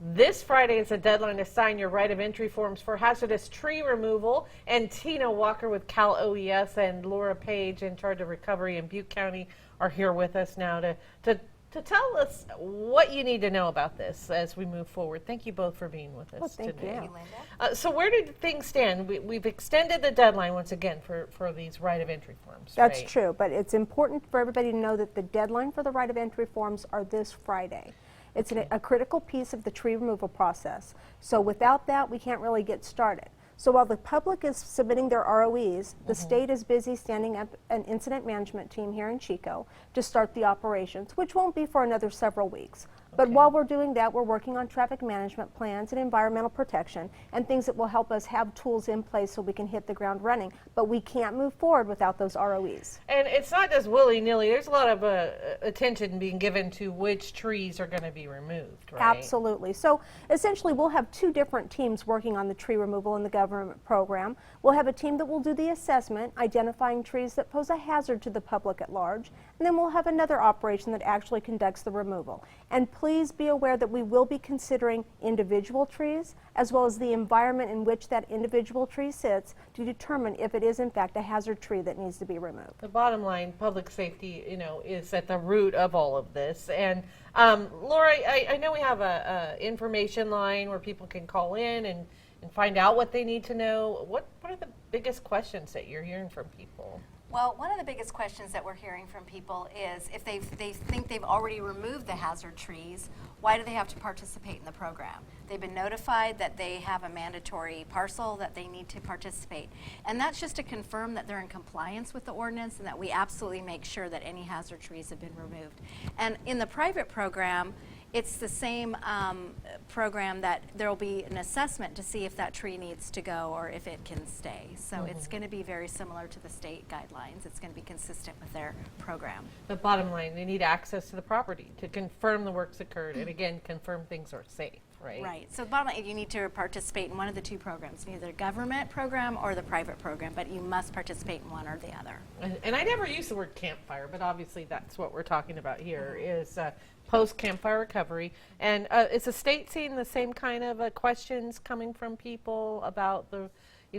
This Friday is the deadline to sign your right of entry forms for hazardous tree removal. And Tina Walker with Cal OES and Laura Page in charge of recovery in Butte County are here with us now to tell us what you need to know about this as we move forward. Thank you both for being with us thank today. you. So where do things stand? We've extended the deadline once again for these right of entry forms. That's right? true, but it's important for everybody to know that the deadline for the right of entry forms are this Friday. It's a critical piece of the tree removal process. So without that, we can't really get started. So while the public is submitting their ROEs, the state is busy standing up an incident management team here in Chico to start the operations, which won't be for another several weeks. But while we're doing that, we're working on traffic management plans and environmental protection and things that will help us have tools in place so we can hit the ground running. But we can't move forward without those ROEs. And it's not just willy-nilly. There's a lot of attention being given to which trees are going to be removed, right? Absolutely. So essentially, we'll have two different teams working on the tree removal in the government program. We'll have a team that will do the assessment, identifying trees that pose a hazard to the public at large, and then we'll have another operation that actually conducts the removal. And please be aware that we will be considering individual trees as well as the environment in which that individual tree sits to determine if it is in fact a hazard tree that needs to be removed. The bottom line, public safety, is at the root of all of this. And Laura, I know we have a information line where people can call in and find out what they need to know. What are the biggest questions that you're hearing from people? Well, one of the biggest questions that we're hearing from people is if they think they've already removed the hazard trees, why do they have to participate in the program? They've been notified that they have a mandatory parcel that they need to participate. And that's just to confirm that they're in compliance with the ordinance and that we absolutely make sure that any hazard trees have been removed. And in the private program, it's the same program that there will be an assessment to see if that tree needs to go or if it can stay. So it's going to be very similar to the state guidelines. It's going to be consistent with their program. The bottom line, they need access to the property to confirm the work's occurred and again, confirm things are safe, right? Right. So the bottom line, you need to participate in one of the two programs, either the government program or the private program, but you must participate in one or the other. And I never use the word campfire, but obviously that's what we're talking about here is post-campfire recovery. And is the state seeing the same kind of questions coming from people about the,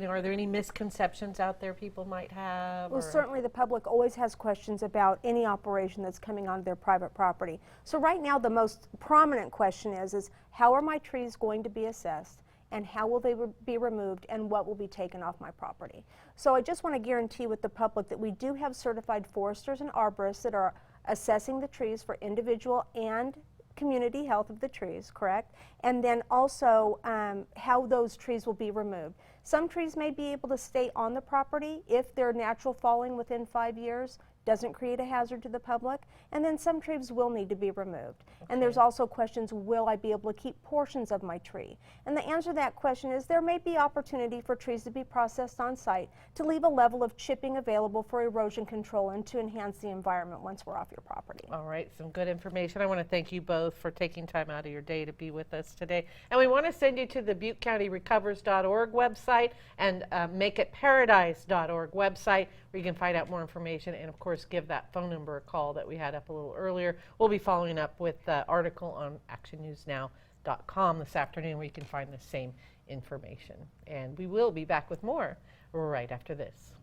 are there any misconceptions out there people might have? Well, certainly the public always has questions about any operation that's coming onto their private property. So right now the most prominent question is how are my trees going to be assessed? And how will they be removed, and what will be taken off my property? So I just want to guarantee with the public that we do have certified foresters and arborists that are assessing the trees for individual and community health of the trees, correct? And then also how those trees will be removed. Some trees may be able to stay on the property if they're natural falling within 5 years, doesn't create a hazard to the public, and then some trees will need to be removed. Okay. And there's also questions, will I be able to keep portions of my tree? And the answer to that question is there may be opportunity for trees to be processed on site to leave a level of chipping available for erosion control and to enhance the environment once we're off your property. All right, some good information. I want to thank you both for taking time out of your day to be with us today. And we want to send you to the ButteCountyRecovers.org website and MakeItParadise.org website where you can find out more information and, of course, give that phone number a call that we had up a little earlier. We'll be following up with the article on actionnewsnow.com this afternoon where you can find the same information. And we will be back with more right after this.